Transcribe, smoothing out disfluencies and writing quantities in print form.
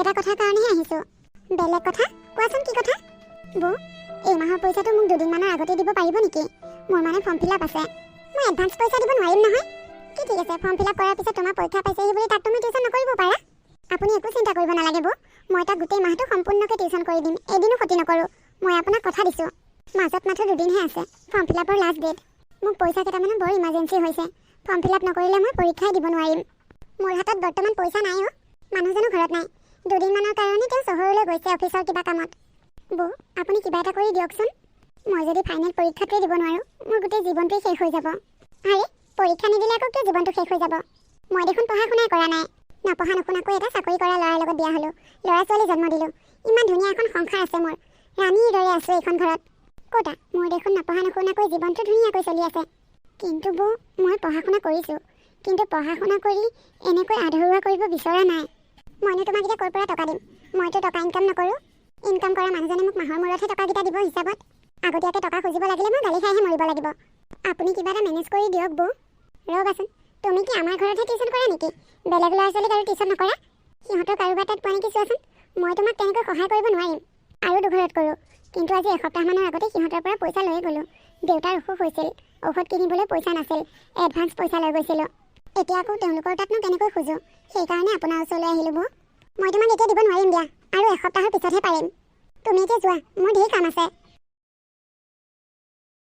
এটা কথাৰ কাৰণেহে আহিছোঁ। বেলেগ কথা? কোৱাচোন কি কথা? বৌ, এই মাহৰ পইচাটো মোক 2 দিনমানৰ আগতে দিব পাৰিব নেকি? মোৰ মানে ফৰ্ম ফিল আপ আছে। মই এডভান্স পইচা দিব নোৱাৰিম নহয়। কি ঠিক আছে, ফৰ্ম ফিল আপ কৰাৰ পিছত তোমাৰ পৰীক্ষা পাইছেহি বুলি তাত তুমি টিউশ্যন নকৰিব পাৰা। আপুনি একো চিন্তা কৰিব নালাগে বৌ। মই তাক গোটেই মাহটো সম্পূৰ্ণকৈ টিউশ্যন কৰি দিম। এদিনো ক্ষতি নকৰোঁ। মই আপোনাক কথা দিছোঁ। মাজত মাত্ৰ 2 দিনহে আছে ফৰ্ম ফিল আপৰ লাষ্ট ডেট। মোক পইচা কেইটামানৰ বৰ ইমাৰ্জেঞ্চি হৈছে। ফৰ্ম ফিল আপ নকৰিলে মই পৰীক্ষাই দিব নোৱাৰিম। মোৰ হাতত বৰ্তমান পইচা নাই অ'। মানুহজনো ঘৰত নাই। 2 দিনমানৰ কাৰণে তেওঁ চহৰলৈ গৈছে অফিচৰ কিবা কামত। বৌ, আপুনি কিবা এটা কৰি দিয়কচোন। মই যদি ফাইনেল পৰীক্ষাটোৱে দিব নোৱাৰোঁ, মোৰ গোটেই জীৱনটোৱে শেষ হৈ যাব। আৰে, পৰীক্ষা নিদিলে আকৌ কিয় জীৱনটো শেষ হৈ যাব? মই দেখোন পঢ়া শুনাই কৰা নাই। নপঢ়া নুশুনাকৈ এটা চাকৰি কৰা ল'ৰাৰ লগত বিয়া হ'লোঁ। ল'ৰা-ছোৱালী জন্ম দিলোঁ। ইমান ধুনীয়া এখন সংসাৰ আছে মোৰ। ৰাণীৰ দৰে আছোঁ এইখন ঘৰত। ক'তা, মোৰ দেখোন নপঢ়া নুশুনাকৈ জীৱনটো ধুনীয়াকৈ চলি আছে। কিন্তু বৌ, মই পঢ়া শুনা কৰিছোঁ। কিন্তু পঢ়া শুনা কৰি এনেকৈ আধৰুৱা কৰিব বিচৰা নাই। মইনো তোমাক এতিয়া ক'ৰ পৰা টকা দিম? মইতো টকা ইনকাম নকৰোঁ। ইনকাম কৰা মানুহজনে মোক মাহৰ মূৰতহে টকাকেইটা দিব হিচাপত। আগতীয়াকৈ টকা খুজিব লাগিলে মই গালি খাইহে মৰিব লাগিব। আপুনি কিবা এটা মেনেজ কৰি দিয়ক বৌ। ৰ'বাচোন, তুমি কি আমাৰ ঘৰতহে টিউশ্যন কৰা নেকি? বেলেগ ল'ৰা-ছোৱালীক আৰু টিউশ্যন নকৰা? সিহঁতৰ কাৰোবাৰ তাত পোৱা নেকি চোৱাচোন। মই তোমাক তেনেকৈ সহায় কৰিব নোৱাৰিম। আৰু দুঘৰত কৰোঁ। কিন্তু আজি এসপ্তাহমানৰ আগতে সিহঁতৰ পৰা পইচা লৈয়ে গ'লোঁ। দেউতাৰ অসুখ হৈছিল। ঔষধ কিনিবলৈ পইচা নাছিল। এডভান্স পইচা লৈ গৈছিলোঁ। এতিয়া আকৌ তেওঁলোকৰ তাতনো কেনেকৈ খোজোঁ? সেইকাৰণে আপোনাৰ ওচৰলৈ আহিলোঁ বৌ। মই তোমাক এতিয়া দিব নোৱাৰিম দিয়া। আৰু এসপ্তাহৰ পিছতহে পাৰিম। তুমি এতিয়া যোৱা, মোৰ ঢেৰ কাম আছে।